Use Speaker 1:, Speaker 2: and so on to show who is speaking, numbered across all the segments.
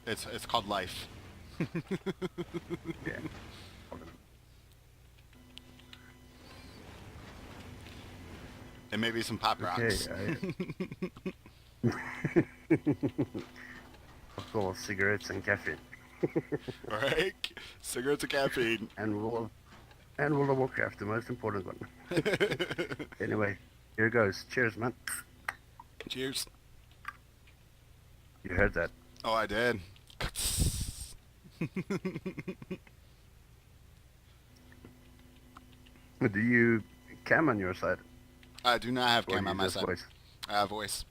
Speaker 1: It's called life.
Speaker 2: Yeah.
Speaker 1: And maybe some pop
Speaker 2: Okay.
Speaker 1: rocks.
Speaker 2: Of course, cigarettes and caffeine,
Speaker 1: Right? Cigarettes and caffeine.
Speaker 2: and World of Warcraft, the most important one. Anyway, here goes. Cheers, man.
Speaker 1: Cheers.
Speaker 2: You heard that?
Speaker 1: Oh, I did.
Speaker 2: Do you cam on your side,
Speaker 1: I do not have
Speaker 2: or
Speaker 1: cam
Speaker 2: do
Speaker 1: on
Speaker 2: you
Speaker 1: my
Speaker 2: just
Speaker 1: side.
Speaker 2: voice?
Speaker 1: I have voice.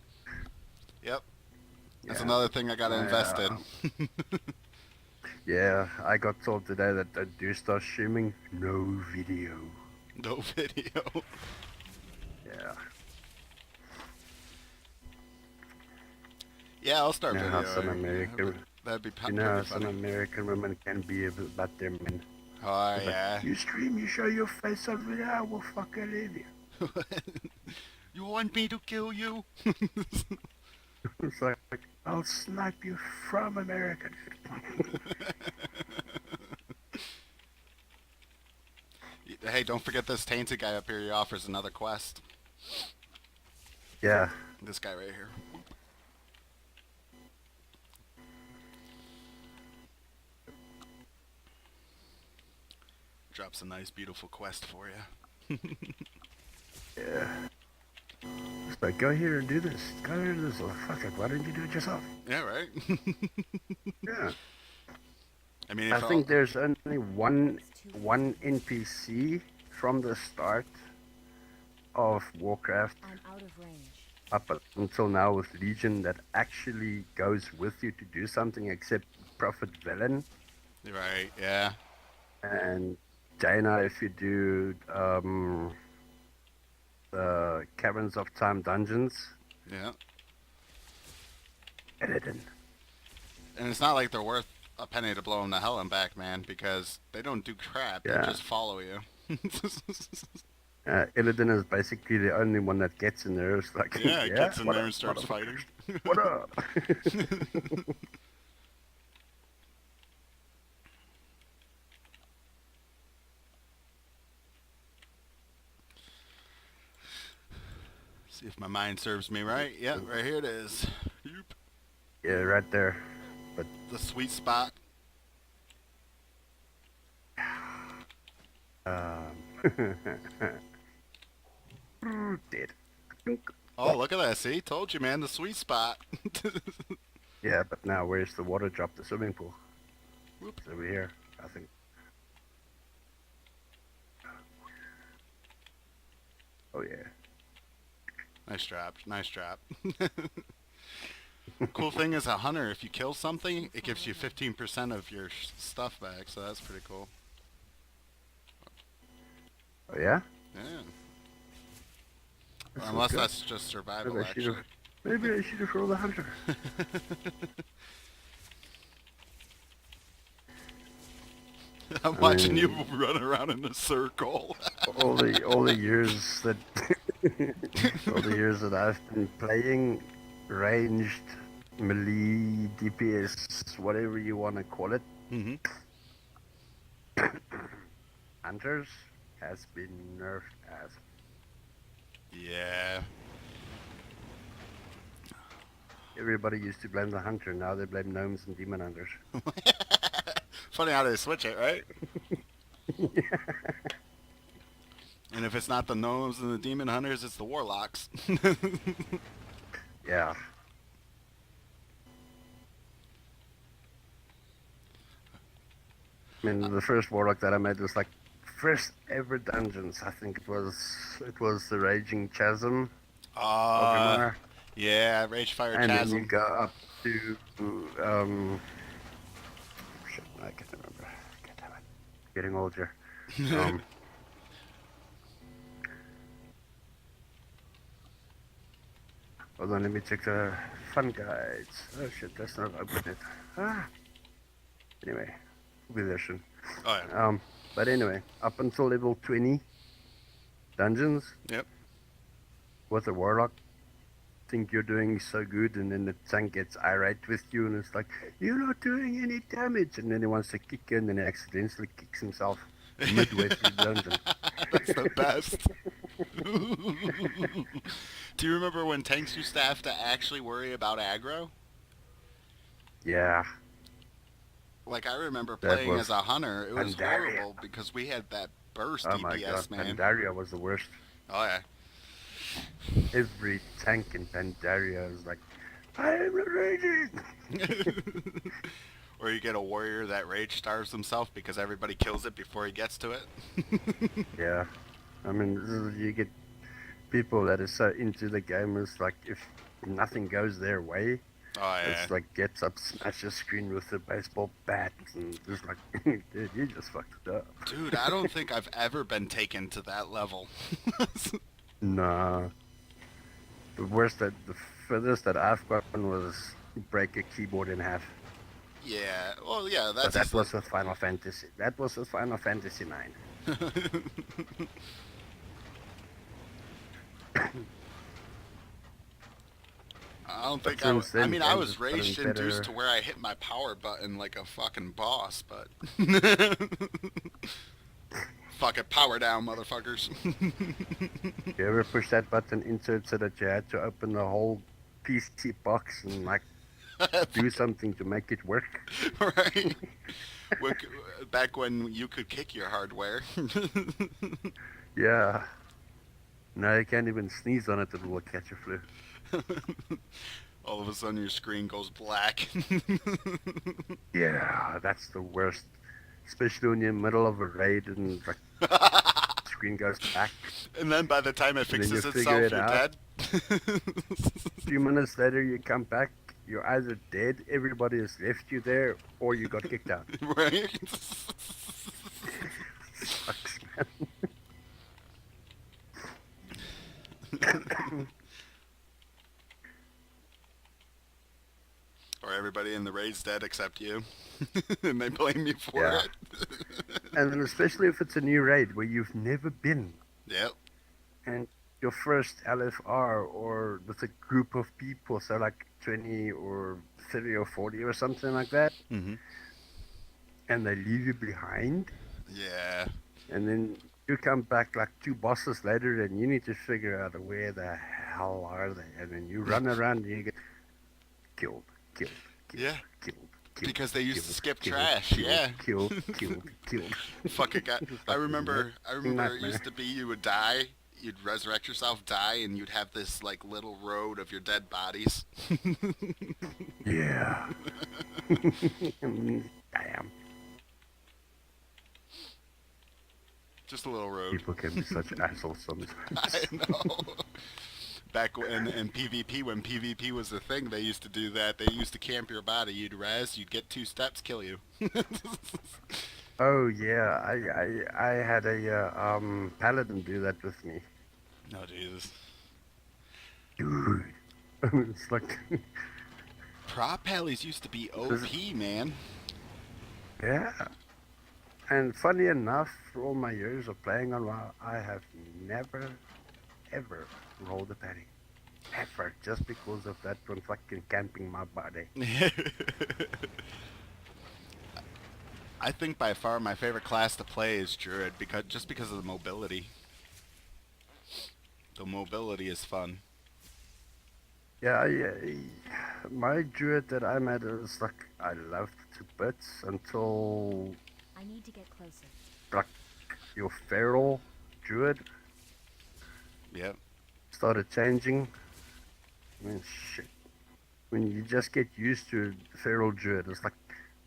Speaker 1: Yep. That's
Speaker 2: Yeah.
Speaker 1: another thing I gotta
Speaker 2: I,
Speaker 1: invest in.
Speaker 2: yeah, I got told today that I do start streaming. No video.
Speaker 1: No video.
Speaker 2: Yeah.
Speaker 1: Yeah, I'll start
Speaker 2: You know how some
Speaker 1: videoing. Yeah,
Speaker 2: American,
Speaker 1: that'd be
Speaker 2: you know
Speaker 1: pretty
Speaker 2: how some
Speaker 1: funny.
Speaker 2: American women can be about their men.
Speaker 1: Oh
Speaker 2: It's like,
Speaker 1: yeah.
Speaker 2: you stream, you show your face on video, I will fucking leave you.
Speaker 1: You want me to kill you?
Speaker 2: It's like, I'll snipe you from America.
Speaker 1: Hey, don't forget this tainted guy up here. He offers another quest.
Speaker 2: Yeah.
Speaker 1: This guy right here. Drops a nice, beautiful quest for you.
Speaker 2: Yeah. It's like, go here and do this. Go here and do this. Oh, fuck it. Why didn't you do it yourself?
Speaker 1: Yeah, right.
Speaker 2: Yeah.
Speaker 1: I mean,
Speaker 2: I
Speaker 1: if
Speaker 2: think there's only one NPC from the start of Warcraft
Speaker 3: I'm out of range.
Speaker 2: up until now with Legion that actually goes with you to do something except Prophet Villain
Speaker 1: right, yeah,
Speaker 2: and Jaina if you do the Caverns of Time dungeons.
Speaker 1: yeah.
Speaker 2: Illidan.
Speaker 1: And it's not like they're worth a penny to blow them to hell and back, man, because they don't do crap. They
Speaker 2: Yeah.
Speaker 1: just follow you.
Speaker 2: Illidan is basically the only one that gets in there. It's like,
Speaker 1: Yeah, it gets in
Speaker 2: what
Speaker 1: there
Speaker 2: up,
Speaker 1: and starts
Speaker 2: motherfucker?
Speaker 1: fighting.
Speaker 2: What up?
Speaker 1: See if my mind serves me right. Yep, right here it is. Yoop.
Speaker 2: Yeah, right there. But
Speaker 1: The sweet spot.
Speaker 2: dead.
Speaker 1: Oh, look at that. See? Told you, man. The sweet spot.
Speaker 2: Yeah, but now where's the water drop? The swimming pool.
Speaker 1: Whoop.
Speaker 2: It's over here, I think. Oh yeah.
Speaker 1: Nice drop. Nice drop. Cool thing is a hunter, if you kill something, it gives you 15% of your stuff back, so that's pretty cool.
Speaker 2: Oh yeah.
Speaker 1: Yeah.
Speaker 2: That
Speaker 1: Unless
Speaker 2: sounds good.
Speaker 1: that's just survival,
Speaker 2: Maybe I should
Speaker 1: actually.
Speaker 2: have. Maybe I should have rolled the hunter.
Speaker 1: I'm
Speaker 2: I
Speaker 1: watching you
Speaker 2: mean-
Speaker 1: run around in a circle.
Speaker 2: all the years that all the years that I've been playing ranged melee DPS, whatever you want to call it,
Speaker 1: hmm
Speaker 2: hunters has been nerfed as.
Speaker 1: Yeah.
Speaker 2: Everybody used to blame the hunter, now they blame gnomes and demon hunters.
Speaker 1: Funny how they switch it, right? And if it's not the gnomes and the demon hunters, it's the warlocks.
Speaker 2: Yeah. I mean, the first warlock that I made was like first ever dungeons. I think it was the Raging Chasm of Pokemon.
Speaker 1: Yeah, Ragefire
Speaker 2: And then you
Speaker 1: Chasm.
Speaker 2: go up to shit, I can't remember. God damn it. Getting older. Um, hold on, let me check the fun guides. Oh shit, that's not open it. Anyway, we'll be there soon.
Speaker 1: Oh, yeah.
Speaker 2: But anyway, up until level 20 dungeons
Speaker 1: Yep.
Speaker 2: with a warlock, think you're doing so good, and then the tank gets irate with you, and it's like, you're not doing any damage, and then he wants to kick in, and then he accidentally kicks himself midway through the dungeon.
Speaker 1: That's the best. Do you remember when tanks used to have to actually worry about aggro?
Speaker 2: Yeah,
Speaker 1: Like I remember
Speaker 2: that
Speaker 1: playing
Speaker 2: was
Speaker 1: as a hunter, it was
Speaker 2: Pandaria.
Speaker 1: horrible because we had that burst
Speaker 2: Oh my god,
Speaker 1: DPS, man.
Speaker 2: Pandaria was the worst.
Speaker 1: Oh yeah.
Speaker 2: Every tank in Pandaria is like, I am raging!
Speaker 1: Or you get a warrior that rage starves himself because everybody kills it before he gets to it.
Speaker 2: Yeah, I mean, you get people that are so into the game, it's like, if nothing goes their way,
Speaker 1: Oh yeah.
Speaker 2: it's like gets up, smash the screen with a baseball bat, and just like, dude, you just fucked it up.
Speaker 1: Dude, I don't think I've ever been taken to that level.
Speaker 2: Nah, the furthest that I've gotten was break a keyboard in half.
Speaker 1: Yeah, well, yeah,
Speaker 2: But
Speaker 1: that's
Speaker 2: that
Speaker 1: just
Speaker 2: was with Final Fantasy. That was with Final Fantasy 9.
Speaker 1: I don't
Speaker 2: But
Speaker 1: think
Speaker 2: since
Speaker 1: I
Speaker 2: then,
Speaker 1: mean, I
Speaker 2: games
Speaker 1: was
Speaker 2: have gotten
Speaker 1: rage
Speaker 2: better.
Speaker 1: induced to where I hit my power button like a fucking boss, but. Fuck it, power down, motherfuckers.
Speaker 2: You ever push that button into it so that you had to open the whole PC box and like do something to make it work?
Speaker 1: Right? When- Back when you could kick your hardware.
Speaker 2: Yeah. Now you can't even sneeze on it, it will catch a flu.
Speaker 1: All of a sudden your screen goes black.
Speaker 2: Yeah, that's the worst. Especially when you're in the middle of a raid and like screen goes black.
Speaker 1: And then by the time it
Speaker 2: And then you
Speaker 1: fixes
Speaker 2: figure
Speaker 1: itself,
Speaker 2: it
Speaker 1: you're
Speaker 2: out.
Speaker 1: dead.
Speaker 2: A few minutes later, you come back, you're either dead, everybody has left you there, or you got kicked out.
Speaker 1: Right?
Speaker 2: Sucks, man.
Speaker 1: Or everybody in the raid's dead except you. And they blame you for
Speaker 2: Yeah.
Speaker 1: it.
Speaker 2: And then especially if it's a new raid where you've never been,
Speaker 1: Yep.
Speaker 2: and your first LFR or with a group of people, so like 20 or 30 or 40 or something like that,
Speaker 1: Mm-hmm.
Speaker 2: and they leave you behind,
Speaker 1: Yeah.
Speaker 2: and then you come back like two bosses later, and you need to figure out where the hell are they, and then you run around and you get killed, killed, killed,
Speaker 1: Yeah.
Speaker 2: killed.
Speaker 1: Because they used to
Speaker 2: Killed,
Speaker 1: skip
Speaker 2: killed,
Speaker 1: trash,
Speaker 2: killed,
Speaker 1: yeah.
Speaker 2: Killed, killed, killed.
Speaker 1: Fucking guy.
Speaker 2: It's
Speaker 1: I
Speaker 2: like a
Speaker 1: remember it
Speaker 2: nightmare.
Speaker 1: used to be you would die, you'd resurrect yourself, die, and you'd have this like little road of your dead bodies.
Speaker 2: Yeah. Damn.
Speaker 1: Just a little road.
Speaker 2: People can be such assholes sometimes.
Speaker 1: I know. Back in PvP, when PvP was a thing, they used to do that. They used to camp your body. You'd res, you'd get 2 steps, kill you.
Speaker 2: Oh yeah, I had a paladin do that with me,
Speaker 1: Oh Jesus.
Speaker 2: dude. It's like,
Speaker 1: Prop pallies used to be OP, man.
Speaker 2: yeah. And funny enough, for all my years of playing on WoW, I have never, ever rolled a penny. Ever, just because of that one fucking camping my body.
Speaker 1: I think by far my favorite class to play is Druid because of the mobility. The mobility is fun.
Speaker 2: Yeah, my druid that I'm at is like, I loved to bits until
Speaker 3: I need to get closer.
Speaker 2: like your feral druid
Speaker 1: Yep.
Speaker 2: started changing. I mean, shit. When you just get used to feral druid, it's like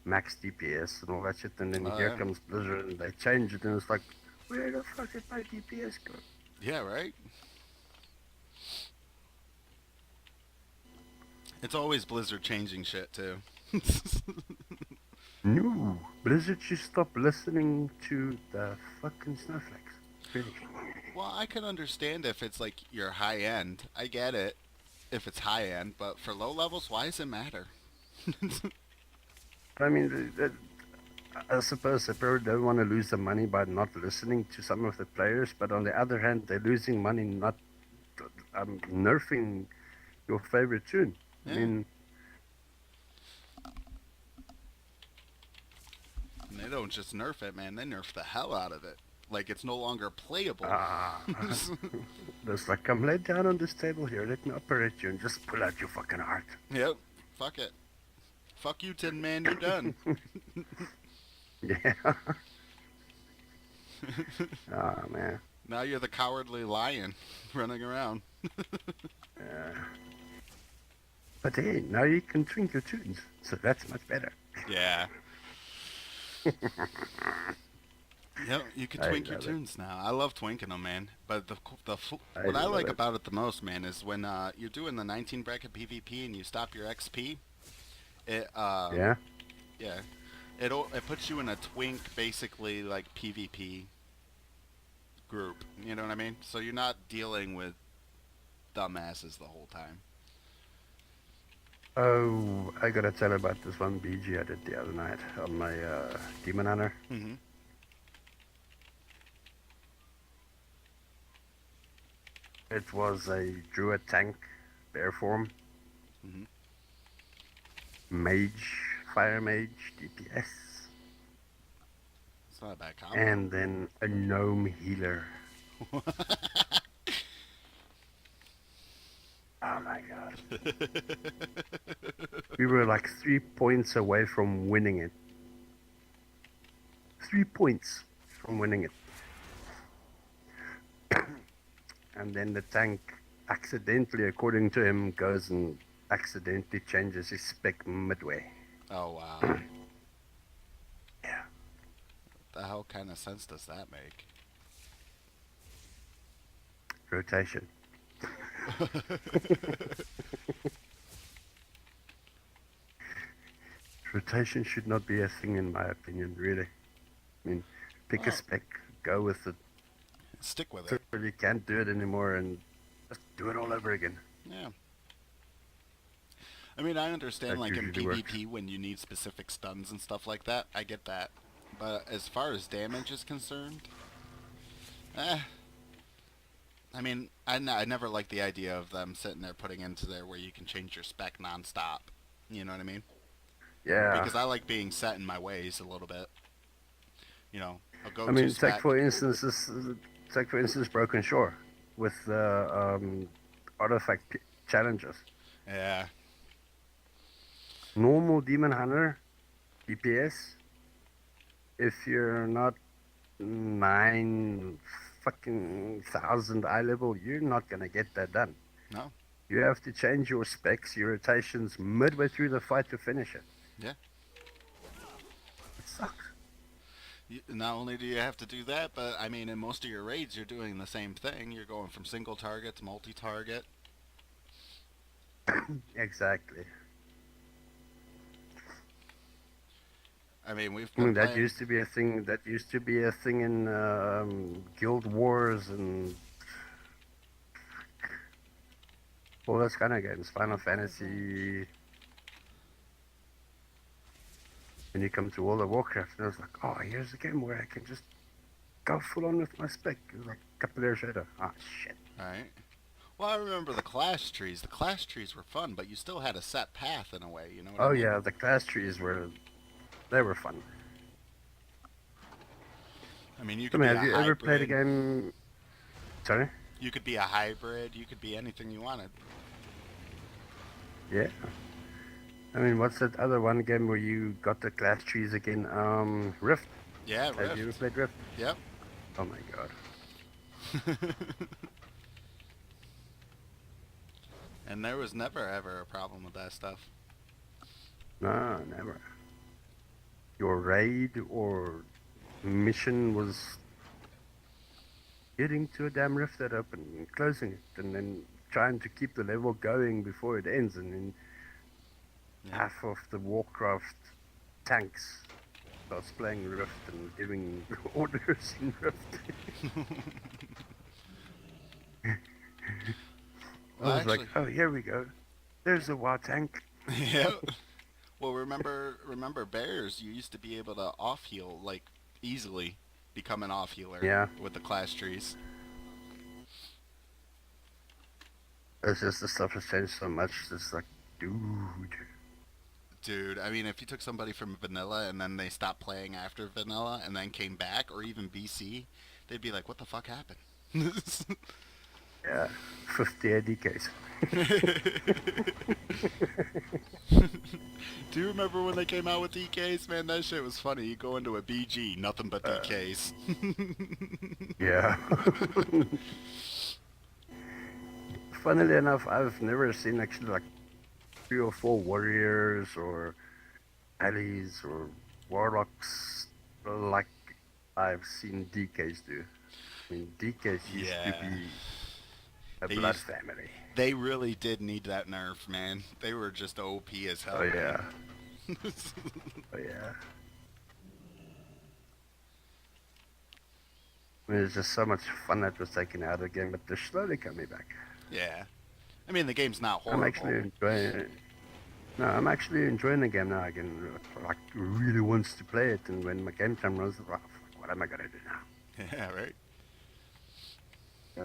Speaker 2: max DPS and all that shit, and then
Speaker 1: Oh,
Speaker 2: here
Speaker 1: yeah.
Speaker 2: comes Blizzard and they change it, and it's like, where the fuck did my DPS go?
Speaker 1: Yeah, right? It's always Blizzard changing shit, too.
Speaker 2: No, Blizzard should stop listening to the fucking snowflakes. Really.
Speaker 1: Well, I can understand if it's like your high end. I get it if it's high end, but for low levels, why does it matter?
Speaker 2: I mean, I suppose they probably don't want to lose the money by not listening to some of the players, but on the other hand, they're losing money not nerfing your favorite tune. I
Speaker 1: Yeah.
Speaker 2: mean,
Speaker 1: And they don't just nerf it, man. They nerf the hell out of it. Like it's no longer playable.
Speaker 2: ah, just like, come lay down on this table here, let me operate you, and just pull out your fucking heart.
Speaker 1: Yep. Fuck it. Fuck you, Tin Man. You're done.
Speaker 2: Yeah. Oh man.
Speaker 1: Now you're the cowardly lion running around.
Speaker 2: Yeah. But hey, now you can twink your tunes, so that's much better.
Speaker 1: Yeah. Yep, you can
Speaker 2: I
Speaker 1: twink your
Speaker 2: love it.
Speaker 1: tunes now. I love twinking them, man. But
Speaker 2: I
Speaker 1: what I
Speaker 2: love
Speaker 1: like
Speaker 2: it.
Speaker 1: about it the most, man, is when you're doing the 19 bracket PvP and you stop your XP. It
Speaker 2: Yeah.
Speaker 1: yeah, it puts you in a twink basically like PvP group. You know what I mean? So you're not dealing with dumbasses the whole time.
Speaker 2: Oh, I gotta tell about this one BG I did the other night on my Demon Hunter.
Speaker 1: Mhm.
Speaker 2: It was a Druid tank, bear form,
Speaker 1: Mhm.
Speaker 2: mage, fire mage, DPS,
Speaker 1: It's not a bad combo.
Speaker 2: and then a gnome healer. Oh my god. We were like 3 points away from winning it. 3 points from winning it. And then the tank accidentally, according to him, goes and accidentally changes his spec midway.
Speaker 1: Oh wow.
Speaker 2: Yeah.
Speaker 1: The hell kind of sense does that make?
Speaker 2: Rotation. Rotation should not be a thing, in my opinion, really. I mean, pick a
Speaker 1: Well,
Speaker 2: spec, go with it.
Speaker 1: stick with
Speaker 2: So
Speaker 1: it.
Speaker 2: you can't do it anymore and just do it all over again.
Speaker 1: Yeah. I mean, I understand
Speaker 2: That
Speaker 1: like in
Speaker 2: usually works.
Speaker 1: PvP when you need specific stuns and stuff like that. I get that. But as far as damage is concerned, eh. I mean, I never liked the idea of them sitting there putting into there where you can change your spec nonstop. You know what I mean?
Speaker 2: Yeah.
Speaker 1: Because I like being set in my ways a little bit. You know, a
Speaker 2: I
Speaker 1: go-to
Speaker 2: mean, take
Speaker 1: spec.
Speaker 2: for instance Broken Shore with the artifact challenges.
Speaker 1: Yeah.
Speaker 2: Normal Demon Hunter DPS. If you're not 9 fucking thousand eye level, you're not gonna get that done.
Speaker 1: No.
Speaker 2: You have to change your specs, your rotations midway through the fight to finish it.
Speaker 1: Yeah.
Speaker 2: It sucks.
Speaker 1: Not only do you have to do that, but I mean, in most of your raids, you're doing the same thing. You're going from single target to multi-target.
Speaker 2: Exactly.
Speaker 1: I mean, we've
Speaker 2: I
Speaker 1: been
Speaker 2: mean, that
Speaker 1: playing.
Speaker 2: used to be a thing. That used to be a thing in Guild Wars and all those kind of games. Final Fantasy. When you come to World of Warcraft, and I was like, oh, here's a game where I can just go full on with my spec. It was like a couple years later. Ah, shit.
Speaker 1: Right. Well, I remember the class trees. The class trees were fun, but you still had a set path in a way. You know what I
Speaker 2: Oh
Speaker 1: mean?
Speaker 2: yeah, the class trees were fun.
Speaker 1: I mean, you
Speaker 2: I
Speaker 1: could
Speaker 2: mean,
Speaker 1: be a
Speaker 2: have you ever played a
Speaker 1: hybrid.
Speaker 2: game? Sorry.
Speaker 1: You could be a hybrid. You could be anything you wanted.
Speaker 2: Yeah. I mean, what's that other one game where you got the class trees again? Rift.
Speaker 1: Yeah,
Speaker 2: Have you ever
Speaker 1: Rift.
Speaker 2: played Rift?
Speaker 1: Yep.
Speaker 2: Oh my god.
Speaker 1: And there was never ever a problem with that stuff.
Speaker 2: No, never. Your raid or mission was getting to a damn rift that opened and closing it, and then trying to keep the level going before it ends, and then
Speaker 1: Yeah.
Speaker 2: half of the Warcraft tanks starts playing Rift and giving orders in Rift. I
Speaker 1: Well,
Speaker 2: was like,
Speaker 1: actually,
Speaker 2: oh, here we go. There's a WoW tank.
Speaker 1: yeah. Well, remember bears. You used to be able to off heal like easily, become an off healer
Speaker 2: Yeah.
Speaker 1: with the class trees.
Speaker 2: It's just the stuff has changed so much. It's like, dude.
Speaker 1: Dude, I mean, if you took somebody from vanilla and then they stopped playing after vanilla and then came back, or even BC, they'd be like, "What the fuck happened?"
Speaker 2: Yeah, 50 ADKs.
Speaker 1: Do you remember when they came out with DKs? Man, that shit was funny. You go into a BG, nothing but DKs.
Speaker 2: Yeah. Funnily enough, I've never seen actually like 3 or 4 warriors or allies or warlocks like I've seen DKs do. I mean, DKs used to
Speaker 1: Yeah,
Speaker 2: be a
Speaker 1: they
Speaker 2: blood
Speaker 1: used.
Speaker 2: family.
Speaker 1: They really did need that nerf, man. They were just OP as
Speaker 2: Oh
Speaker 1: hell, man.
Speaker 2: yeah, oh yeah. I mean, there's just so much fun that was taken out of the game, but they're slowly coming back.
Speaker 1: Yeah, I mean the game's not
Speaker 2: I'm actually
Speaker 1: horrible.
Speaker 2: enjoying it. No, I'm actually enjoying the game now again. Like, really wants to play it, and when my game time runs, oh, fuck, what am I gonna do
Speaker 1: Yeah, right.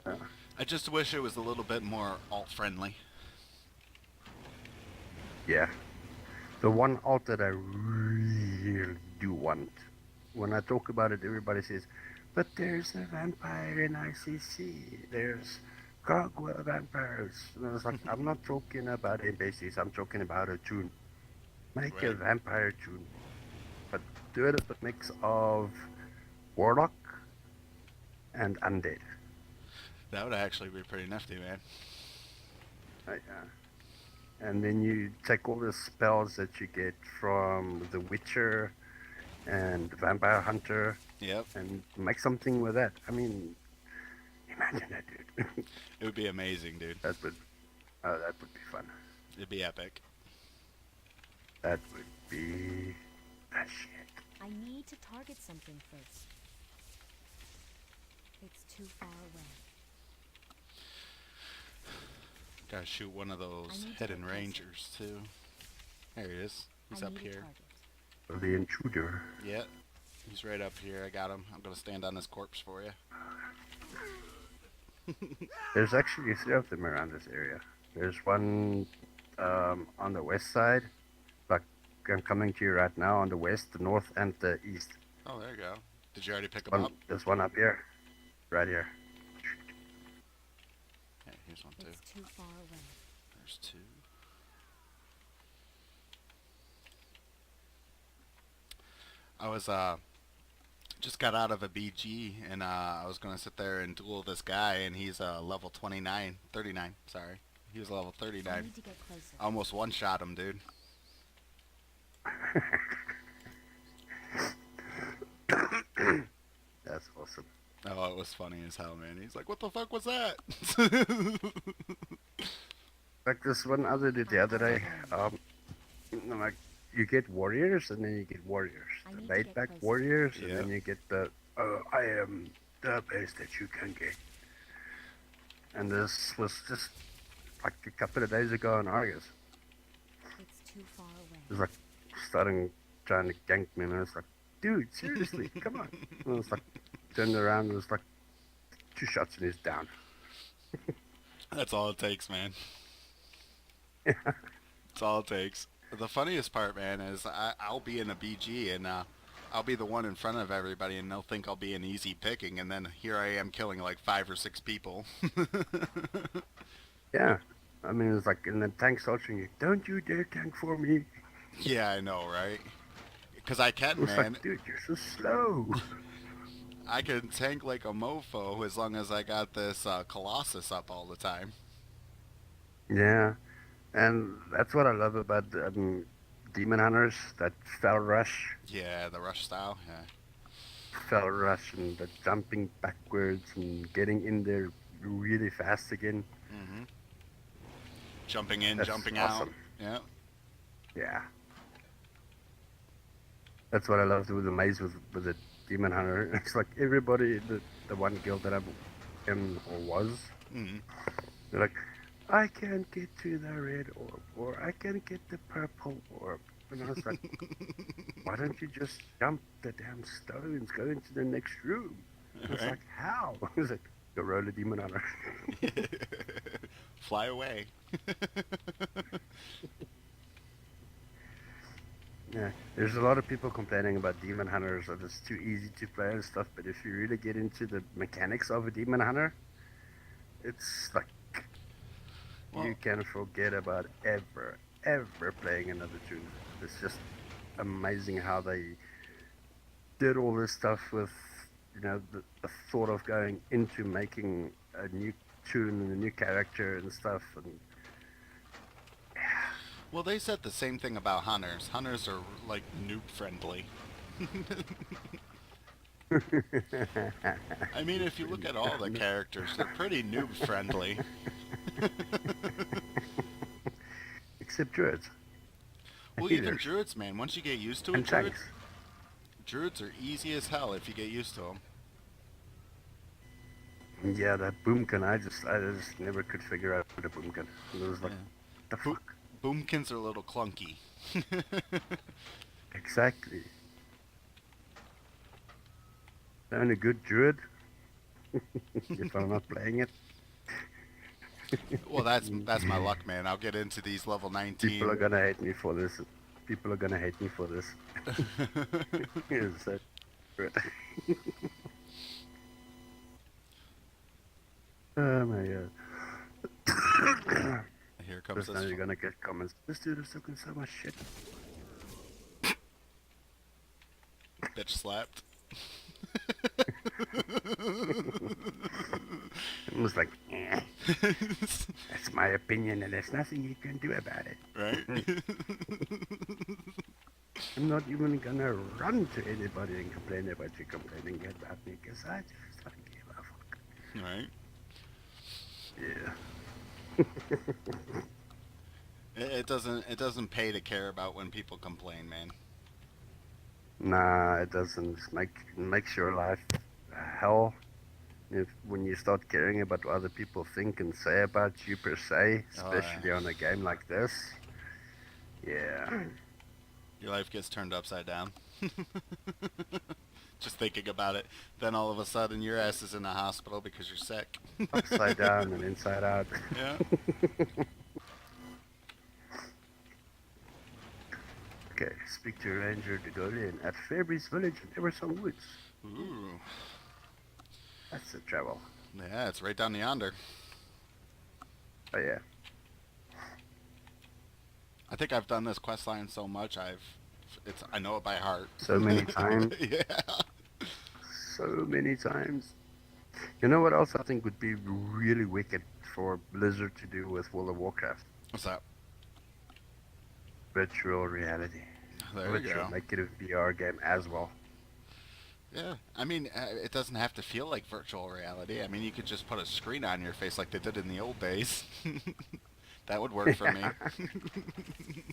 Speaker 2: now?
Speaker 1: I just wish it was a little bit more alt friendly.
Speaker 2: Yeah, the one alt that I really do want. When I talk about it, everybody says, "But there's a vampire in ICC. There's gargoyle vampires." And I was like, "I'm not talking about NPCs. I'm talking about a tune. Make a
Speaker 1: Right.
Speaker 2: vampire tune, but do it as a mix of warlock and undead."
Speaker 1: That would actually be pretty nifty, man.
Speaker 2: Yeah. And then you take all the spells that you get from The Witcher and Vampire Hunter
Speaker 1: Yep.
Speaker 2: and make something with that. I mean, imagine that, dude.
Speaker 1: It would be amazing, dude.
Speaker 2: that would that would be fun.
Speaker 1: It'd be epic.
Speaker 2: That would be that shit.
Speaker 3: I need to target something first. It's too far away.
Speaker 1: Gotta shoot one of
Speaker 3: I
Speaker 1: those
Speaker 3: need to
Speaker 1: hidden
Speaker 3: get closer.
Speaker 1: rangers too. There he is. He's
Speaker 3: I
Speaker 1: up
Speaker 3: need a
Speaker 1: here.
Speaker 3: target.
Speaker 2: The intruder.
Speaker 1: Yep. He's right up here. I got him. I'm gonna stand on his corpse for you.
Speaker 2: There's actually 3 of them around this area. There's one on the west side. Like, I'm coming to you right now on the west, the north, and the east.
Speaker 1: Oh, there you go. Did you already pick him up?
Speaker 2: There's one up here, right here.
Speaker 1: Yeah, here's one too.
Speaker 3: It's too far away.
Speaker 1: There's two. I was just got out of a BG and I was gonna sit there and duel this guy and he's level 29, 39. Sorry, he was level
Speaker 3: I
Speaker 1: 39.
Speaker 3: need to get closer.
Speaker 1: I almost one shot him, dude.
Speaker 2: That's awesome.
Speaker 1: Oh, it was funny as hell, man. He's like, "What the fuck was that?"
Speaker 2: Like this one other did the other day. Like, you get warriors and then you get warriors.
Speaker 3: I
Speaker 2: The
Speaker 3: need to
Speaker 2: laid
Speaker 3: get
Speaker 2: back
Speaker 3: closer.
Speaker 2: warriors, and
Speaker 1: Yeah.
Speaker 2: then you get the I am the best that you can get. And this was just like a couple of days ago in Argus.
Speaker 3: It's too far away.
Speaker 2: It was like starting trying to gank me, and I was like, dude, seriously, come on. And I was like, turned around, and it was like 2 shots and he's down.
Speaker 1: That's all it takes, man. That's all it takes. The funniest part, man, is I'll be in a BG and I'll be the one in front of everybody, and they'll think I'll be an easy picking, and then here I am killing like 5 or 6 people.
Speaker 2: Yeah. I mean, it's like, and the tank searching you, don't you dare tank for me.
Speaker 1: Yeah, I know, right? Because I
Speaker 2: It
Speaker 1: can,
Speaker 2: was
Speaker 1: man.
Speaker 2: like, dude, you're so slow.
Speaker 1: I can tank like a mofo as long as I got this Colossus up all the time.
Speaker 2: Yeah. And that's what I love about Demon Hunters, that
Speaker 1: Yeah, the rush style. Yeah.
Speaker 2: fell rush, and the jumping backwards and getting in there really fast again.
Speaker 1: hmm Jumping in,
Speaker 2: That's
Speaker 1: jumping out.
Speaker 2: awesome.
Speaker 1: Yeah.
Speaker 2: Yeah. That's what I loved with the maze with the Demon Hunter. It's like everybody, the one guild that I'm in or was,
Speaker 1: hmm
Speaker 2: they're like, I can't get to the red orb, or I can't get the purple orb. And I was like, why don't you just jump the damn stones, go into the next room? And it's
Speaker 1: Right.
Speaker 2: like, how? It's like, go roll a Demon Hunter.
Speaker 1: Fly away.
Speaker 2: Yeah, there's a lot of people complaining about demon hunters that it's too easy to play and stuff. But if you really get into the mechanics of a demon hunter, it's like you
Speaker 1: Well,
Speaker 2: can forget about ever playing another tune. It's just amazing how they did all this stuff with, the thought of going into making a new tune and a new character and stuff. And
Speaker 1: well, they said the same thing about hunters. Hunters are like noob friendly. I mean, if you look at all the characters, they're pretty noob friendly.
Speaker 2: except druids.
Speaker 1: Well, even
Speaker 2: Healers
Speaker 1: druids, man. Once you get used to a
Speaker 2: and
Speaker 1: druid,
Speaker 2: tanks.
Speaker 1: druids are easy as hell if you get used to them.
Speaker 2: Yeah, that boomkin, I just never could figure out the boomkin. It was like,
Speaker 1: Yeah.
Speaker 2: the
Speaker 1: Bo-
Speaker 2: fuck?
Speaker 1: Boomkins are a little clunky.
Speaker 2: Exactly. The only good druid, if I'm not playing it,
Speaker 1: Well, that's my luck, man. I'll get into these level
Speaker 2: people are
Speaker 1: 19.
Speaker 2: gonna hate me for this. People are gonna hate me for this. It's so druid. Oh my god.
Speaker 1: Here comes
Speaker 2: Just
Speaker 1: this.
Speaker 2: now you're gonna get comments. This dude is talking so much shit.
Speaker 1: Bitch slapped.
Speaker 2: It was like, that's my opinion and there's nothing you can do about it.
Speaker 1: Right?
Speaker 2: I'm not even gonna run to anybody and complain about you complaining about me because I just don't give a fuck.
Speaker 1: Right?
Speaker 2: Yeah.
Speaker 1: It doesn't pay to care about when people complain, man.
Speaker 2: Nah, it doesn't. Makes your life hell. If when you start caring about what other people think and say about you per se,
Speaker 1: Oh, yeah.
Speaker 2: especially on a game like this, yeah.
Speaker 1: Your life gets turned upside down. Just thinking about it. Then all of a sudden your ass is in the hospital because you're sick.
Speaker 2: Upside down and inside out.
Speaker 1: Yeah.
Speaker 2: Okay, speak to Ranger Degolian at Fairbreeze Village in Eversong Woods.
Speaker 1: Ooh.
Speaker 2: That's the travel.
Speaker 1: Yeah, it's right down yonder.
Speaker 2: Oh yeah.
Speaker 1: I think I've done this quest line so much I know it by heart.
Speaker 2: So many times.
Speaker 1: Yeah.
Speaker 2: So many times. You know what else I think would be really wicked for Blizzard to do with World of Warcraft?
Speaker 1: What's that?
Speaker 2: Virtual reality.
Speaker 1: There you go.
Speaker 2: Make it a VR game as well.
Speaker 1: Yeah, I mean, it doesn't have to feel like virtual reality. I mean, you could just put a screen on your face like they did in the old days. That would work for me.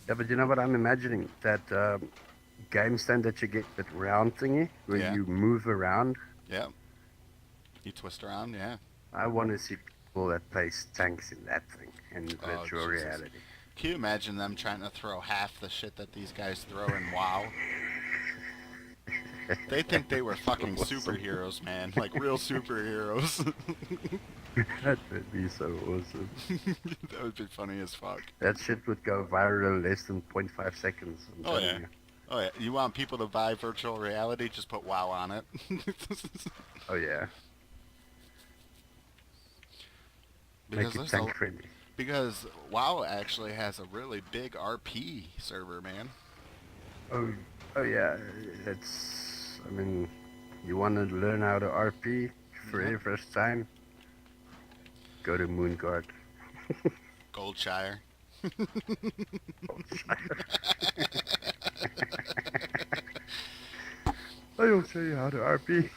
Speaker 2: Yeah, but you know what I'm imagining? That game stand that you get, that round thingy, where
Speaker 1: Yeah.
Speaker 2: you move around.
Speaker 1: Yeah. You twist around, yeah.
Speaker 2: I want to see people that place tanks in that thing in
Speaker 1: Oh,
Speaker 2: virtual
Speaker 1: Jesus.
Speaker 2: reality.
Speaker 1: Can you imagine them trying to throw half the shit that these guys throw in WoW? They think they were fucking superheroes, man. Like real superheroes.
Speaker 2: That would be so awesome.
Speaker 1: That would be funny as fuck.
Speaker 2: That shit would go viral in less than 0.5 seconds. I'm
Speaker 1: Oh,
Speaker 2: telling
Speaker 1: yeah.
Speaker 2: you.
Speaker 1: Oh yeah, you want people to buy virtual reality? Just put WoW on it.
Speaker 2: Oh yeah.
Speaker 1: because
Speaker 2: Make it
Speaker 1: there's
Speaker 2: tank friendly.
Speaker 1: because WoW actually has a really big RP server, man.
Speaker 2: Oh yeah. It's. I mean, you want to learn how to RP for
Speaker 1: Yeah.
Speaker 2: your first time? Go to Moonguard.
Speaker 1: Goldshire.
Speaker 2: I'll show you how to RP.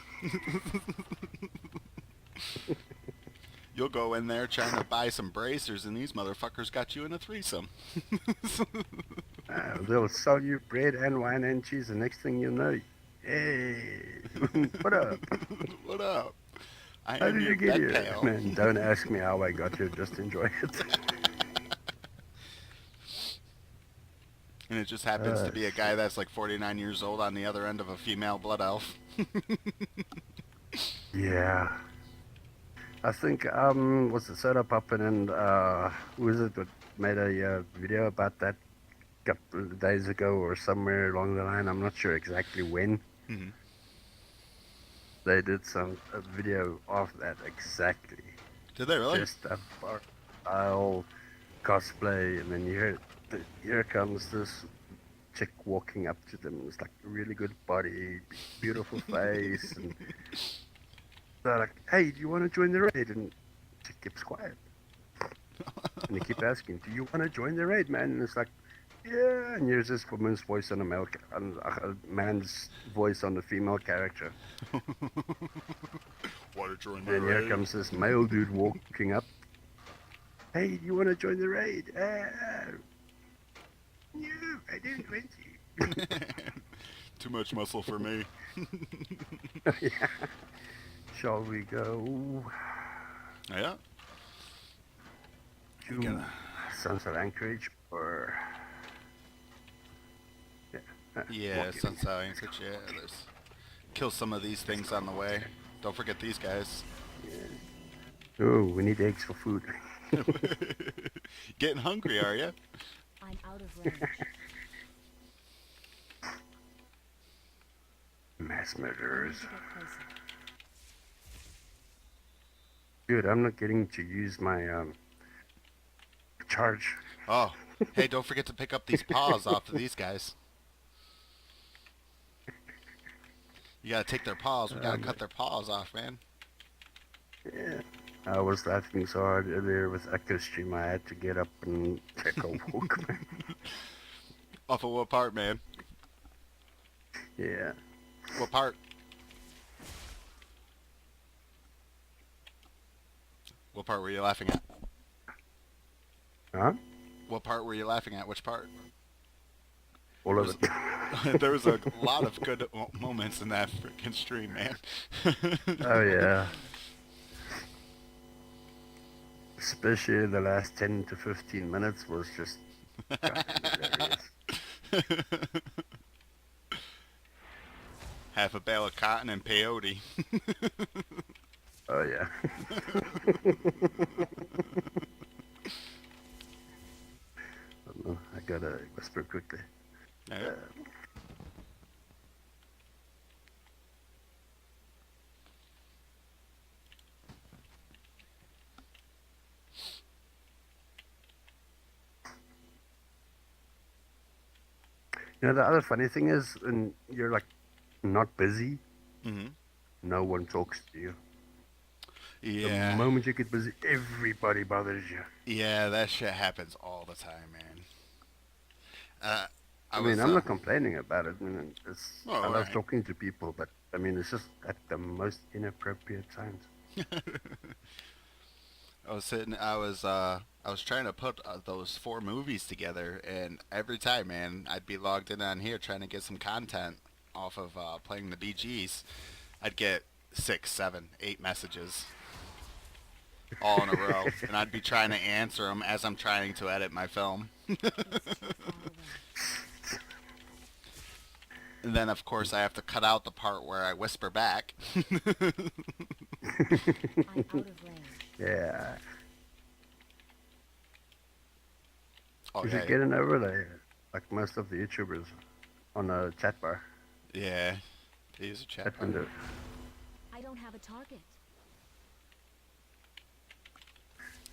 Speaker 1: You'll go in there trying to buy some bracers, and these motherfuckers got you in a threesome.
Speaker 2: They'll sell you bread and wine and cheese, and next thing you know, hey, what up?
Speaker 1: What up? I
Speaker 2: How
Speaker 1: am
Speaker 2: did
Speaker 1: your
Speaker 2: you get
Speaker 1: bed
Speaker 2: here?
Speaker 1: pal.
Speaker 2: Man, don't ask me how I got here, just enjoy it.
Speaker 1: And it just happens to be a guy that's like 49 years old on the other end of a female blood elf.
Speaker 2: Yeah. I think was the Soda Puppet and who is it that made a video about that couple of days ago or somewhere along the line. I'm not sure exactly when.
Speaker 1: Mhm.
Speaker 2: They did a video of that exactly.
Speaker 1: Did they really?
Speaker 2: Just a bar style cosplay, and then here comes this chick walking up to them. It's like a really good body, beautiful face, and they're like, "Hey, do you want to join the raid?" And she keeps quiet, and they keep asking, "Do you want to join the raid, man?" And it's like, "Yeah." And here's this woman's voice on a man's voice on the female character.
Speaker 1: Want to join my
Speaker 2: And here
Speaker 1: raid?
Speaker 2: comes this male dude walking up. "Hey, do you want to join the raid?" No, I don't want
Speaker 1: Too much muscle for me.
Speaker 2: to. Yeah. Shall we go
Speaker 1: Yeah. We
Speaker 2: to
Speaker 1: gotta.
Speaker 2: Sunset Anchorage or yeah,
Speaker 1: Yeah,
Speaker 2: walk in?
Speaker 1: Sunset Anchorage. Yeah, there's. Kill some of these things on the way. Don't forget these guys.
Speaker 2: Oh, we need eggs for food.
Speaker 1: Getting hungry, are you?
Speaker 3: I'm out of range.
Speaker 2: Mass
Speaker 3: I need
Speaker 2: murderers.
Speaker 3: to get closer.
Speaker 2: Dude, I'm not getting to use my charge.
Speaker 1: Oh, hey, don't forget to pick up these paws off of these guys. You gotta take their paws. We gotta
Speaker 2: My,
Speaker 1: cut their paws off, man.
Speaker 2: yeah. I was laughing so hard earlier with Echo Stream. I had to get up and take a walk, man.
Speaker 1: Off of what part, man?
Speaker 2: Yeah.
Speaker 1: What part? What part were you laughing at?
Speaker 2: Huh?
Speaker 1: What part were you laughing at? Which part?
Speaker 2: All of
Speaker 1: Was-
Speaker 2: it.
Speaker 1: There was a lot of good moments in that freaking stream, man.
Speaker 2: Oh yeah. Especially the last 10 to 15 minutes was just fucking hilarious.
Speaker 1: Half a bale of cotton and peyote.
Speaker 2: Oh yeah. I gotta whisper quickly.
Speaker 1: Yeah.
Speaker 2: You know, the other funny thing is, when you're like not busy,
Speaker 1: Mhm.
Speaker 2: no one talks to you. The
Speaker 1: Yeah.
Speaker 2: moment you get busy, everybody bothers you.
Speaker 1: Yeah, that shit happens all the time, man. Uh, I
Speaker 2: I mean,
Speaker 1: was
Speaker 2: I'm not complaining about it. I mean, I
Speaker 1: oh,
Speaker 2: love
Speaker 1: right.
Speaker 2: talking to people, but I mean, it's just at the most inappropriate times.
Speaker 1: I was trying to put those 4 movies together, and every time, man, I'd be logged in on here trying to get some content off of playing the BGs. I'd get 6, 7, 8 messages all in a row, and I'd be trying to answer them as I'm trying to edit my film.
Speaker 3: It's too far away.
Speaker 1: And then, of course, I have to cut out the part where I whisper back.
Speaker 3: I'm out of range.
Speaker 2: Yeah.
Speaker 1: Oh
Speaker 2: You should
Speaker 1: yeah,
Speaker 2: get an overlay, like most of the YouTubers, on a chat bar,
Speaker 1: yeah. They use a chat
Speaker 2: chat
Speaker 1: bar.
Speaker 2: window.
Speaker 3: I don't have a target.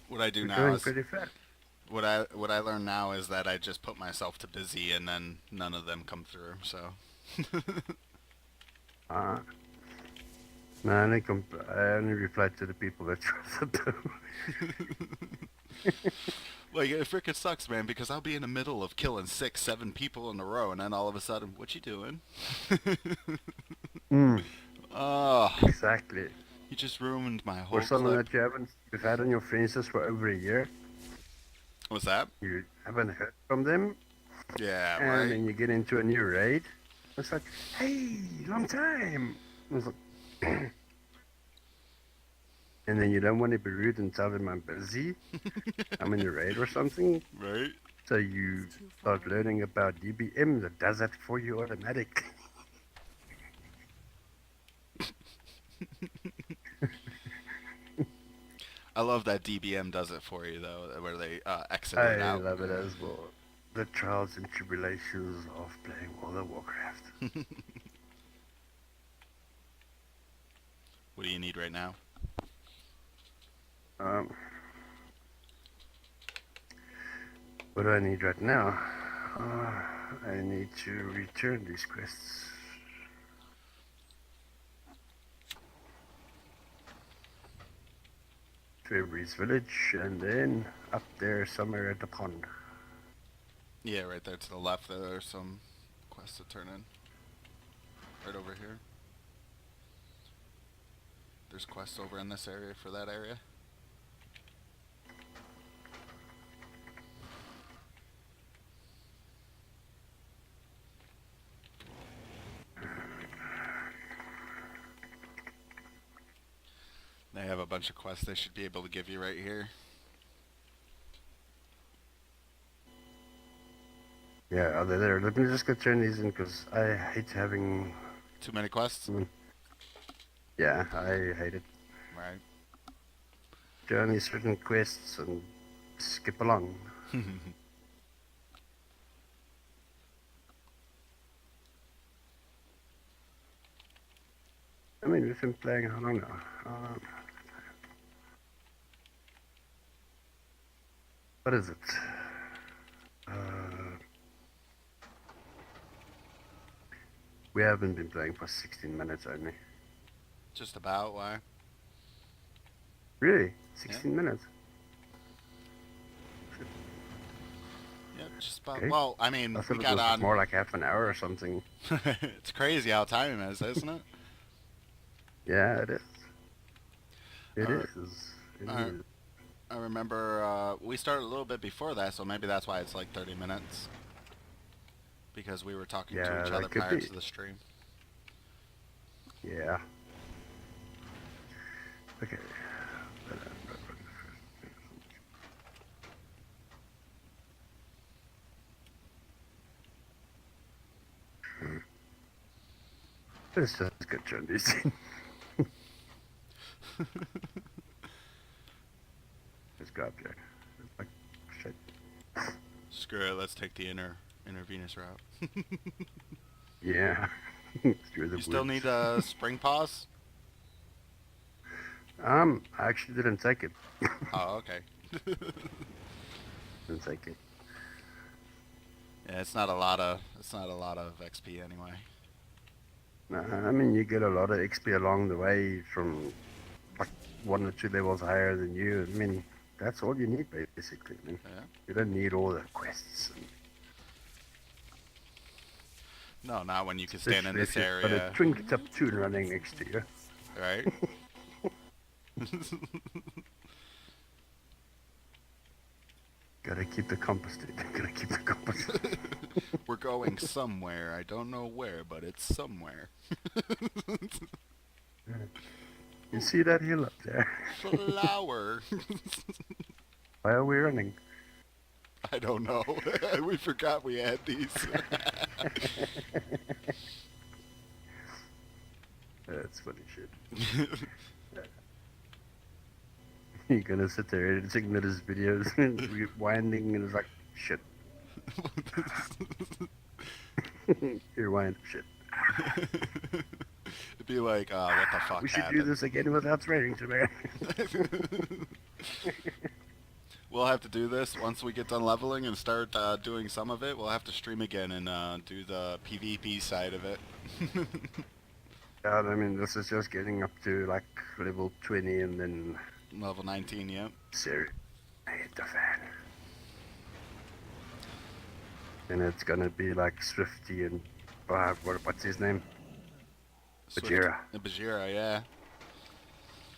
Speaker 1: What I do
Speaker 2: You're
Speaker 1: now
Speaker 2: going
Speaker 1: is
Speaker 2: pretty fast.
Speaker 1: what I learn now is that I just put myself to busy, and then none of them come through. So.
Speaker 2: Uh, no, I only reply to the people that trust the bill.
Speaker 1: Like, it freaking sucks, man, because I'll be in the middle of killing 6, 7 people in a row, and then all of a sudden, what you doing?
Speaker 2: Mm,
Speaker 1: Oh,
Speaker 2: exactly.
Speaker 1: you just ruined my
Speaker 2: Or
Speaker 1: whole
Speaker 2: someone
Speaker 1: clip.
Speaker 2: that you've had on your friends list for over a year.
Speaker 1: What's that?
Speaker 2: You haven't heard from them,
Speaker 1: Yeah,
Speaker 2: and
Speaker 1: right.
Speaker 2: then you get into a new raid. It's like, hey, long time. It's like, and then you don't want to be rude and tell them I'm busy. I'm in a raid or something.
Speaker 1: Right?
Speaker 2: So you
Speaker 3: It's too far
Speaker 2: start
Speaker 3: away.
Speaker 2: learning about DBM that does that for you automatically.
Speaker 1: I love that DBM does it for you though, where they exit it
Speaker 2: I
Speaker 1: out.
Speaker 2: love it as well. The trials and tribulations of playing World of Warcraft.
Speaker 1: What do you need right now?
Speaker 2: Um, what do I need right now? I need to return these quests. To Avery's village, and then up there somewhere at the pond.
Speaker 1: Yeah, right there to the left. There are some quests to turn in. Right over here. There's quests over in this area for that area. They have a bunch of quests they should be able to give you right here.
Speaker 2: Yeah, are they there? Let me just go turn these in because I hate having.
Speaker 1: Too many quests?
Speaker 2: Yeah, I hate it.
Speaker 1: Right.
Speaker 2: Journey certain quests and skip along. I mean, we've been playing how long now? What is it? We haven't been playing for 16 minutes only.
Speaker 1: Just about, why?
Speaker 2: Really? 16 minutes?
Speaker 1: Yeah, just about.
Speaker 2: Okay.
Speaker 1: Well, I mean,
Speaker 2: I
Speaker 1: we
Speaker 2: thought it
Speaker 1: got
Speaker 2: was
Speaker 1: on.
Speaker 2: more like half an hour or something.
Speaker 1: It's crazy how time is, isn't it?
Speaker 2: Yeah, it is. It
Speaker 1: Uh,
Speaker 2: is. It
Speaker 1: uh,
Speaker 2: is.
Speaker 1: I remember we started a little bit before that, so maybe that's why it's like 30 minutes. Because we were talking to
Speaker 2: Yeah,
Speaker 1: each
Speaker 2: that
Speaker 1: other
Speaker 2: could
Speaker 1: prior
Speaker 2: be.
Speaker 1: to the stream.
Speaker 2: Yeah. Okay. Let's just go turn these in. Let's go up there. Like, shit.
Speaker 1: Screw it, let's take the inner Venus route.
Speaker 2: Yeah. Through the
Speaker 1: You still
Speaker 2: woods.
Speaker 1: need a spring pause?
Speaker 2: I actually didn't take it.
Speaker 1: Oh, okay.
Speaker 2: Didn't take it.
Speaker 1: Yeah, it's not a lot of XP anyway.
Speaker 2: I mean, you get a lot of XP along the way from like 1 or 2 levels higher than you. I mean, that's all you need basically. Man.
Speaker 1: Yeah.
Speaker 2: You don't need all the quests.
Speaker 1: No, not when you can stand in
Speaker 2: Especially
Speaker 1: this
Speaker 2: if you've got a
Speaker 1: area,
Speaker 2: trinket up tune running next to you.
Speaker 1: right?
Speaker 2: Gotta keep the compass, dude. Gotta keep the compass.
Speaker 1: We're going somewhere. I don't know where, but it's somewhere.
Speaker 2: You see that hill up there?
Speaker 1: Flower.
Speaker 2: Why are we running?
Speaker 1: I don't know. We forgot we had these.
Speaker 2: That's funny shit. You're gonna sit there editing his videos and rewinding, and it's like, shit. Rewind, shit.
Speaker 1: It'd be like, what the fuck
Speaker 2: We should
Speaker 1: happened?
Speaker 2: do this again without swearing to me.
Speaker 1: We'll have to do this once we get done leveling and start doing some of it. We'll have to stream again and do the PvP side of it.
Speaker 2: Yeah, I mean, this is just getting up to like level 20 and then
Speaker 1: Level 19, yep.
Speaker 2: serious. I hit the fan. And it's gonna be like Swifty and what's his name? Bajira.
Speaker 1: Bajira, yeah.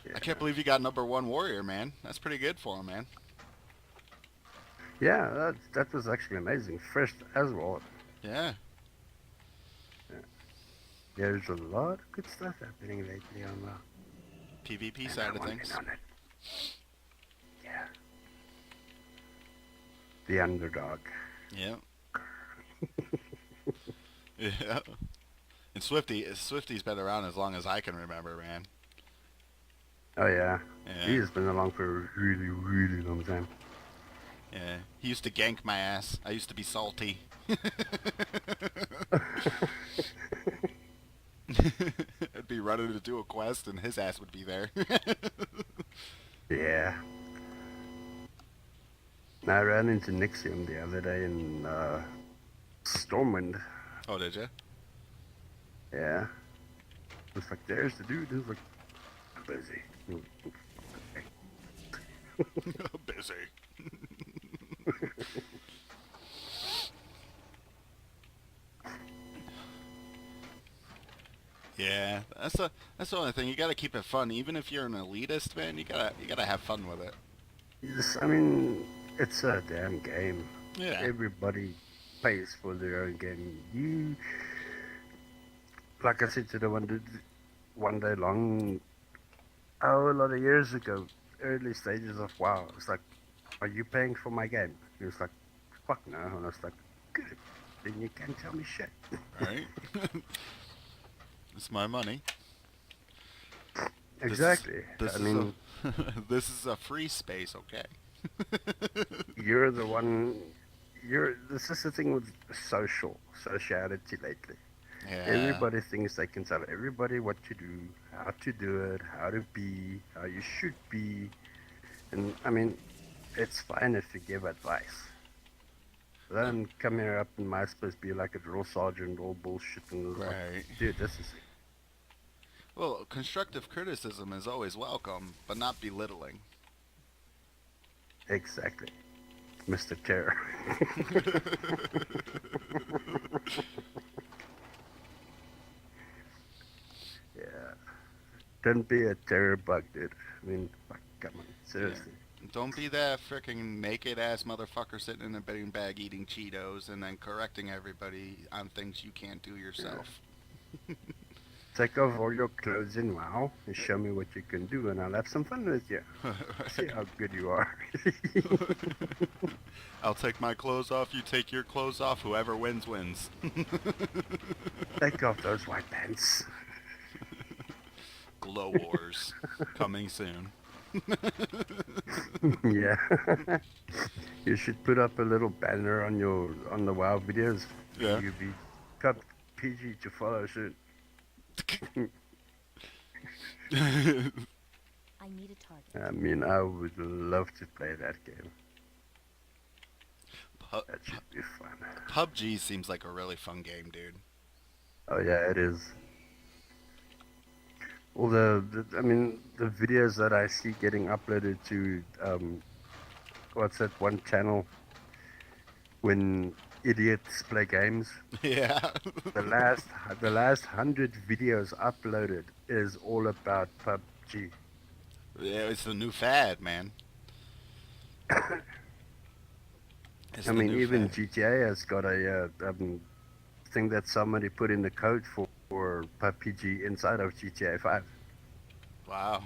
Speaker 2: Yeah.
Speaker 1: I can't believe you got #1 warrior, man. That's pretty good for him, man.
Speaker 2: Yeah, that was actually amazing. First as well.
Speaker 1: Yeah.
Speaker 2: There's a lot of good stuff happening lately on the
Speaker 1: PvP side of things.
Speaker 2: on it. Yeah. The underdog.
Speaker 1: Yep. Yeah. And Swifty's been around as long as I can remember, man.
Speaker 2: Oh yeah. He
Speaker 1: Yeah,
Speaker 2: has been along for a really, really long time.
Speaker 1: yeah. He used to gank my ass. I used to be salty. I'd be running to do a quest, and his ass would be there.
Speaker 2: Yeah. I ran into Nixium the other day in Stormwind.
Speaker 1: Oh, did you?
Speaker 2: Yeah. It's like, there's the dude. He's like, busy.
Speaker 1: Busy. Yeah, that's the only thing. You gotta keep it fun. Even if you're an elitist, man, you gotta have fun with it.
Speaker 2: Yes, I mean, it's a damn game.
Speaker 1: Yeah.
Speaker 2: Everybody pays for their own game. Like I said to the one day long, oh, a lot of years ago, early stages of WoW. It's like, are you paying for my game? He was like, fuck no. And I was like, good. Then you can't tell me shit.
Speaker 1: Right. It's my money. This is
Speaker 2: Exactly.
Speaker 1: this
Speaker 2: I
Speaker 1: is a
Speaker 2: mean,
Speaker 1: this is a free space, okay?
Speaker 2: you're the one. This is the thing with sociality lately.
Speaker 1: Yeah.
Speaker 2: Everybody thinks they can tell everybody what to do, how to do it, how to be, how you should be. And I mean, it's fine if you give advice. Then come here up in MySpace, be like a drill sergeant, all bullshit, and it's like,
Speaker 1: Right.
Speaker 2: dude, this is
Speaker 1: Well, constructive criticism is always welcome, but not belittling.
Speaker 2: exactly Mr. Terror. Yeah, don't be a terror bug, dude. I mean, fuck, come on,
Speaker 1: Yeah.
Speaker 2: seriously.
Speaker 1: Don't be that freaking naked ass motherfucker sitting in a bedding bag eating Cheetos and then correcting everybody on things you can't do
Speaker 2: Yeah.
Speaker 1: yourself.
Speaker 2: Take off all your clothes in WoW and show me what you can do, and I'll have some fun with you. See how good you are.
Speaker 1: I'll take my clothes off, you take your clothes off, whoever wins wins.
Speaker 2: Take off those white pants.
Speaker 1: Glow Wars coming soon.
Speaker 2: Yeah. You should put up a little banner on the WoW videos.
Speaker 1: Yeah.
Speaker 2: You'll be cut PG to follow soon.
Speaker 3: I need a target.
Speaker 2: I mean, I would love to play that game.
Speaker 1: Pu-
Speaker 2: That should be fun.
Speaker 1: PUBG seems like a really fun game, dude.
Speaker 2: Oh yeah, it is. All I mean, the videos that I see getting uploaded to what's that one channel when idiots play games.
Speaker 1: Yeah.
Speaker 2: The last the last 100 videos uploaded is all about PUBG.
Speaker 1: Yeah, it's the new fad, man. It's
Speaker 2: I
Speaker 1: the
Speaker 2: mean,
Speaker 1: new
Speaker 2: even
Speaker 1: fad.
Speaker 2: GTA has got a thing that somebody put in the code for PUBG inside of GTA 5.
Speaker 1: Wow.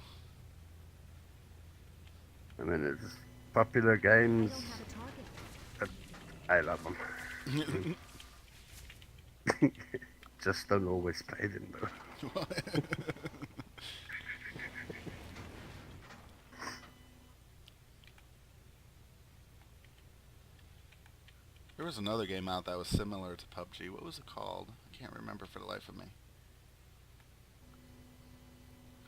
Speaker 2: I mean, it's popular
Speaker 3: I
Speaker 2: games.
Speaker 3: don't have a target.
Speaker 2: I love them. Just don't always play them though.
Speaker 1: There was another game out that was similar to PUBG. What was it called? I can't remember for the life of me.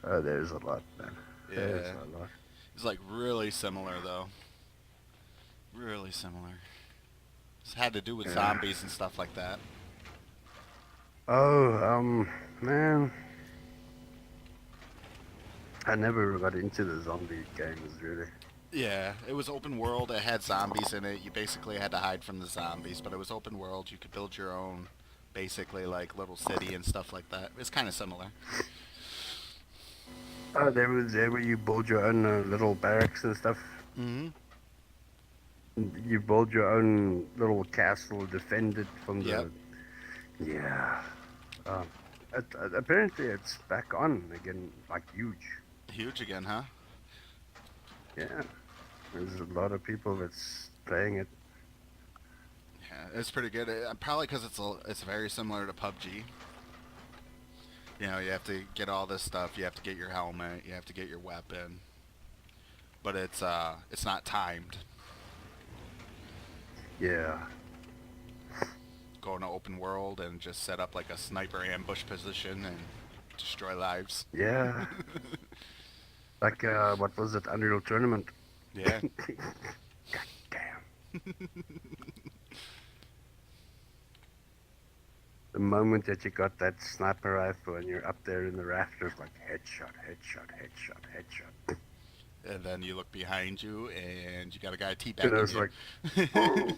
Speaker 2: Oh, there's a lot, man. There's
Speaker 1: Yeah.
Speaker 2: a lot.
Speaker 1: It's like really similar though. Really similar. It's had to do with
Speaker 2: Yeah.
Speaker 1: zombies and stuff like that.
Speaker 2: Oh, man, I never got into the zombie games really.
Speaker 1: Yeah, it was open world. It had zombies in it. You basically had to hide from the zombies, but it was open world. You could build your own, basically like little city and stuff like that. It's kind of similar.
Speaker 2: Oh, there where you build your own little barracks and stuff.
Speaker 1: Mm-hmm.
Speaker 2: You build your own little castle, defend it from
Speaker 1: Yep.
Speaker 2: the. Yeah. Um, apparently it's back on again, like huge.
Speaker 1: Huge again, huh?
Speaker 2: Yeah. There's a lot of people that's playing it.
Speaker 1: Yeah, it's pretty good. Probably because it's very similar to PUBG. You know, you have to get all this stuff. You have to get your helmet. You have to get your weapon. But it's not timed.
Speaker 2: Yeah.
Speaker 1: Go in an open world and just set up like a sniper ambush position and destroy lives.
Speaker 2: Yeah. Like, what was it? Unreal Tournament.
Speaker 1: Yeah.
Speaker 2: Damn. The moment that you got that sniper rifle and you're up there in the rafters, like headshot, headshot, headshot, headshot.
Speaker 1: And then you look behind you and you got a guy
Speaker 2: And I
Speaker 1: teabagging
Speaker 2: was
Speaker 1: you.
Speaker 2: like, oh.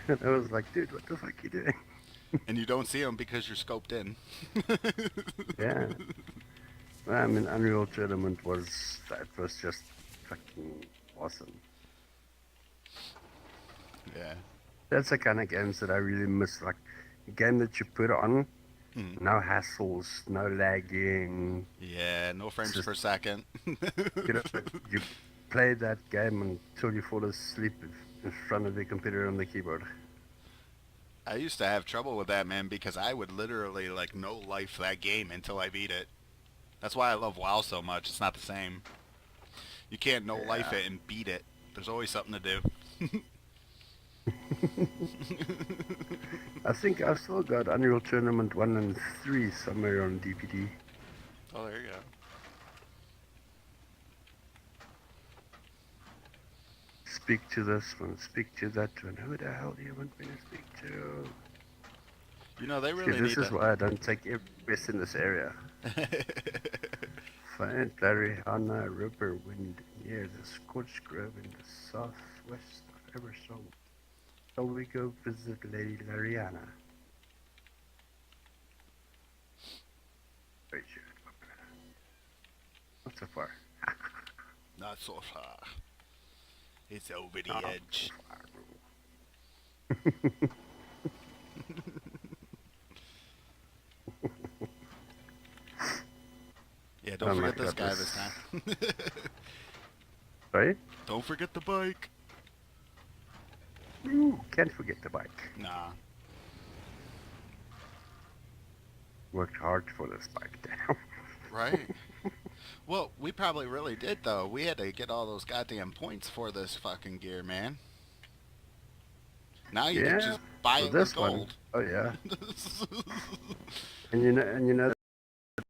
Speaker 2: And I was like, dude, what the fuck you doing?
Speaker 1: And you don't see him because you're scoped in.
Speaker 2: Yeah. Well, I mean, Unreal Tournament was just fucking awesome.
Speaker 1: Yeah.
Speaker 2: That's the kind of games that I really miss. Like a game that you put on,
Speaker 1: Hmm.
Speaker 2: no hassles, no lagging.
Speaker 1: Yeah, no
Speaker 2: It's
Speaker 1: frames
Speaker 2: just,
Speaker 1: per second.
Speaker 2: you play that game until you fall asleep in front of the computer on the keyboard.
Speaker 1: I used to have trouble with that, man, because I would literally like no life that game until I beat it. That's why I love WoW so much. It's not the same. You can't no life
Speaker 2: Yeah.
Speaker 1: it and beat it. There's always something to do.
Speaker 2: I think I've still got Unreal Tournament 1 and 3 somewhere on DVD.
Speaker 1: Oh, there you go.
Speaker 2: Speak to this one, speak to that one. Who the hell do you want me to speak to?
Speaker 1: You know, they
Speaker 2: See,
Speaker 1: really
Speaker 2: this
Speaker 1: need
Speaker 2: is
Speaker 1: to.
Speaker 2: why I don't take risks in this area. Find Larihana River wind near the Scorch Grove in the southwest of Eversong. Shall we go visit Lady Lariana? Very good. Not so far.
Speaker 1: Not so far. It's over the
Speaker 2: Not
Speaker 1: edge.
Speaker 2: so far.
Speaker 1: Yeah, don't
Speaker 2: Oh my
Speaker 1: forget this guy
Speaker 2: goodness.
Speaker 1: this time.
Speaker 2: Sorry?
Speaker 1: Don't forget the bike.
Speaker 2: Ooh, can't forget the bike.
Speaker 1: Nah.
Speaker 2: Worked hard for this bike, damn.
Speaker 1: Right? Well, we probably really did, though. We had to get all those goddamn points for this fucking gear, man. Now you can
Speaker 2: Yeah,
Speaker 1: just buy
Speaker 2: for
Speaker 1: it with
Speaker 2: this one.
Speaker 1: gold.
Speaker 2: Oh yeah. And you know